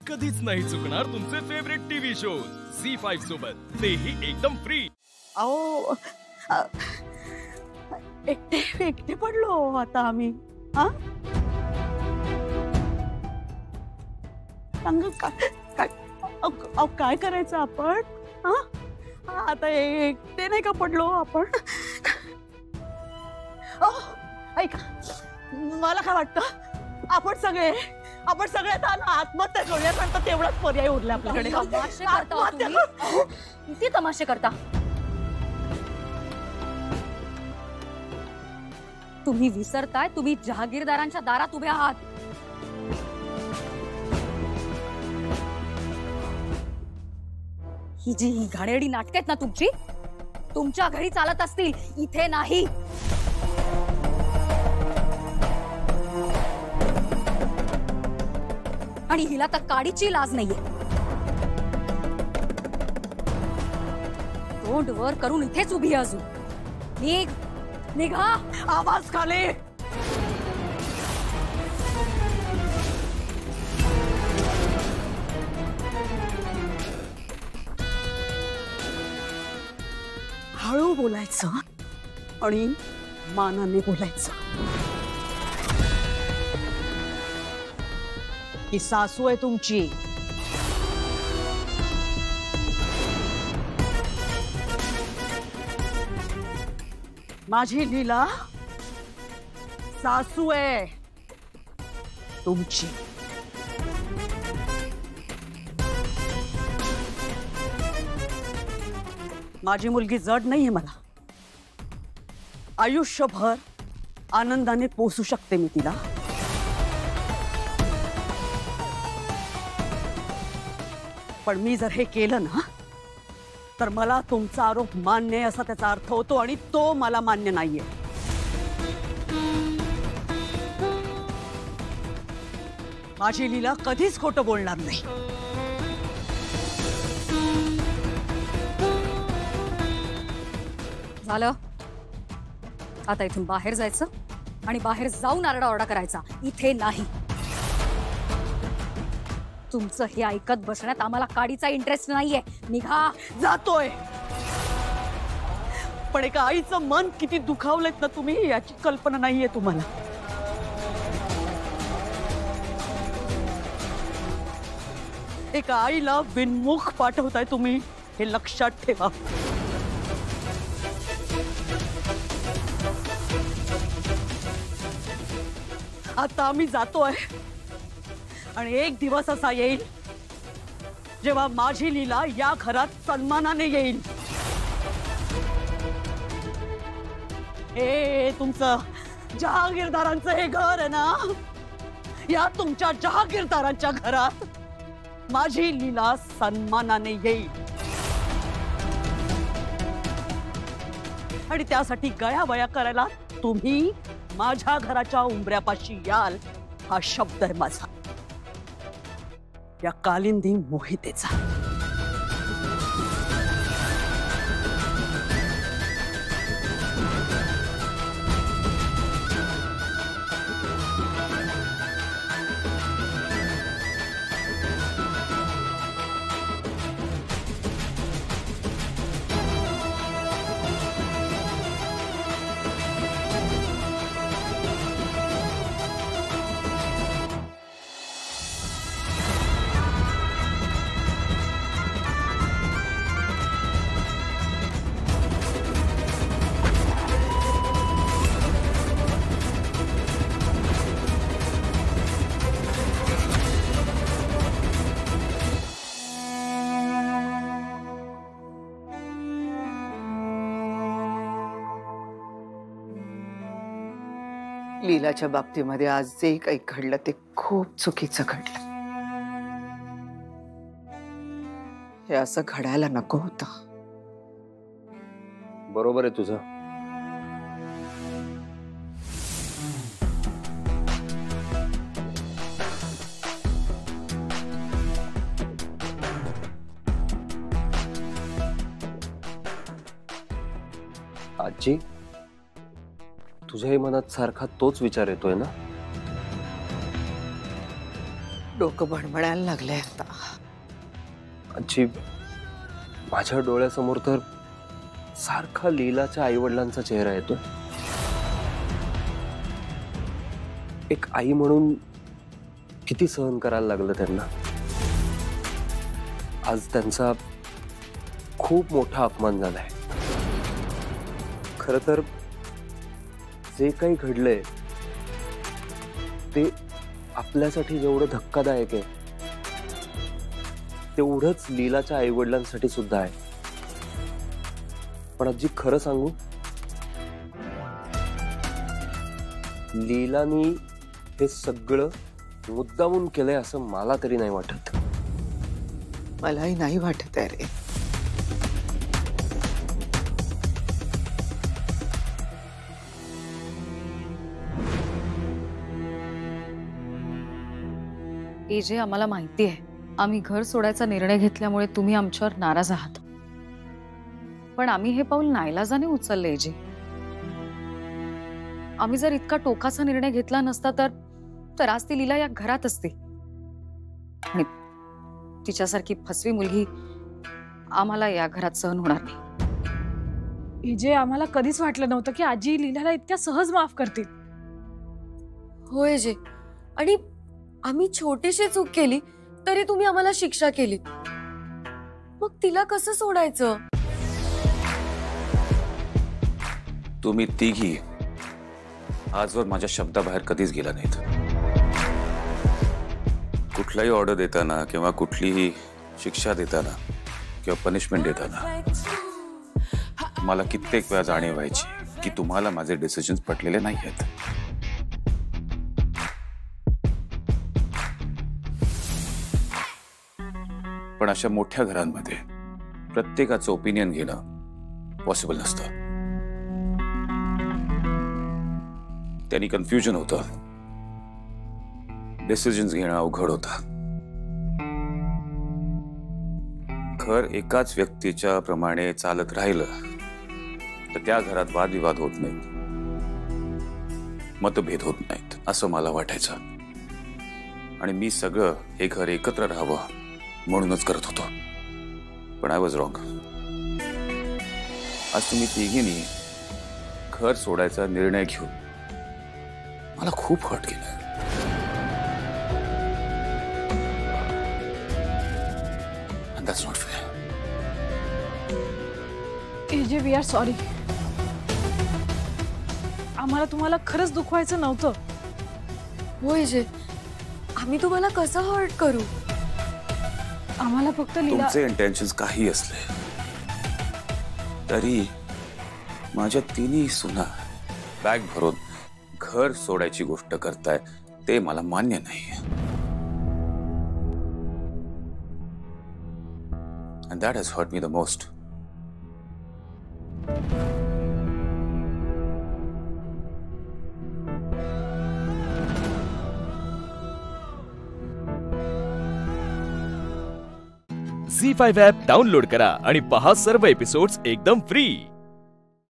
कधीच नाही चुकणार तुमचे फेवरेट टीव्ही शोज झी5 सोबत, तेही एकदम फ्री। अहो एकटे पडलो आता आम्ही। हा सांग काय करायचं आपण? हा आता एकटे नाही का पडलो आपण? ऐका, मला काय वाटतं आपण सगळे आत्महत्या करूया, कारण तेवढाच पर्याय उरला आपल्याकडे। किती तमाशे करता तुम्ही? विसरताय तुम्ही जहागीरदारांच्या दारात उभे आहात। ही जी घाणेरडी नाटक आहेत ना तुमची, तुमच्या घरी चालत असतील, इथे नाही। आणि हिला तर काडीची लाज नाहीये। तोंड वर करून इथेच उभी आहे अजून। निघा। आवाज खाली। हळू बोलायचं आणि मानाने बोलायचं। ही सासू आहे तुमची। माझी लीला सासू आहे तुमची। माझी मुलगी जड नाहीये, मला आयुष्यभर आनंदाने पोसू शकते मी तिला। पण मी जर हे केलं ना, तर मला तुमचा आरोप मान्य आहे असा त्याचा अर्थ होतो, आणि तो मला मान्य नाहीये। माझी लीला कधीच खोटं बोलणार नाही। झालं, आता इथून बाहेर जायचं आणि बाहेर जाऊन आरडाओरडा करायचा, इथे नाही। तुमचं हे ऐकत बसण्यात आम्हाला काडीचा इंटरेस्ट नाहीये। निघा। जातोय, पण एका आईचं मन किती दुखावलेत ना तुम्ही, याची कल्पना नाहीये तुम्हाला। एका आईला बिनमुख पाठवताय तुम्ही, हे लक्षात ठेवा। आता आम्ही जातोय, आणि एक दिवस असा येईल जेव्हा माझी लीला या घरात सन्मानाने येईल। हे तुमचं जहागीरदारांचं हे घर आहे ना, या तुमच्या जहागीरदारांच्या घरात माझी लीला सन्मानाने येईल। आणि त्यासाठी गयावया करायला तुम्ही माझ्या घराच्या उंबऱ्यापाशी याल, हा शब्द आहे माझा, या कालिंदी मोहितेचा। लीलाच्या बाबतीमध्ये आज जे काही घडलं ते खूप चुकीचं घडलं। हे असं घडायला नको होतं। बरोबर आहे तुझं। आजी, तुझ्याही मनात सारखा तोच विचार येतोय ना? डोकं भणभणायला लागलंय आता. आजी, माझ्या डोळ्यासमोर तर सारखा लीलाच्या आईवडिलांचा चेहरा येतो. एक आई म्हणून किती सहन करायला लागलं त्यांना. आज त्यांचा खूप मोठा अपमान झालाय. खरं तर जे काही घडलंय ते आपल्यासाठी जेवढं धक्कादायक आहे तेवढंच लीलाच्या आईवडिलांसाठी सुद्धा आहे. पण आजी, खरं सांगू, लीलानी हे सगळं मुद्दामून केलंय असं मला तरी नाही वाटत. मलाही नाही वाटत आहे रे. एजे, आम्हाला माहिती आहे आम्ही घर सोडायचा निर्णय घेतल्यामुळे तुम्ही आमच्यावर नाराज आहात, पण आम्ही हे पाऊल नाईलाजाने उचलले. एजे, आम्ही जर इतका टोकाचा निर्णय घेतला नसता तर आज ती लीला या घरात असते आणि तिच्यासारखी फसवी मुलगी आम्हाला या घरात सहन होणार नाही. एजे, आम्हाला कधीच वाटलं नव्हतं की आजी लीलाला इतक्या सहज माफ करतील. होय जे, आणि आम्ही छोटीशी चूक केली तरी तुम्ही आम्हाला शिक्षा केली, मग तिला कसं सोडायचं? तुम्ही तिघी आजवर माझ्या शब्दाबाहेर कधीच गेला नाहीत. कुठलाही ऑर्डर देताना किंवा कुठलीही शिक्षा देताना किंवा पनिशमेंट देताना मला कित्येक वेळा जाणीव व्हायची की तुम्हाला माझे डिसिजन्स पटलेले नाही आहेत. पण अशा मोठ्या घरांमध्ये प्रत्येकाचं ओपिनियन घेणं पॉसिबल नसतं. त्यांनी कन्फ्युजन होतं, डिसिजन्स घेणं अवघड होतं. घर एकाच व्यक्तीच्या प्रमाणे चालत राहिलं तर त्या घरात वादविवाद होत नाहीत, मतभेद होत नाहीत असं मला वाटायचं. आणि मी सगळं हे घर एकत्र राहावं म्हणूनच करत होतो. पण आय वॉज रॉंग. आज तुम्ही तिघींनी घर सोडायचा निर्णय घेऊन मला खूप हर्ट केलं. And that's not fair. एजे, वी आर सॉरी. आम्हाला तुम्हाला खरंच दुखवायचं नव्हतं. होय जे, आम्ही तुम्हाला कसं हर्ट करू? आम्हाला फक्त लीला. तुमचे इंटेन्शन्स काही असले तरी माझ्या तिन्ही सुना बॅग भरून घर सोडायची गोष्ट करताय ते मला मान्य नाही. And that has hurt me the most. झी5 ॲप डाउनलोड करा आणि पहा सर्व एपिसोड्स एकदम फ्री.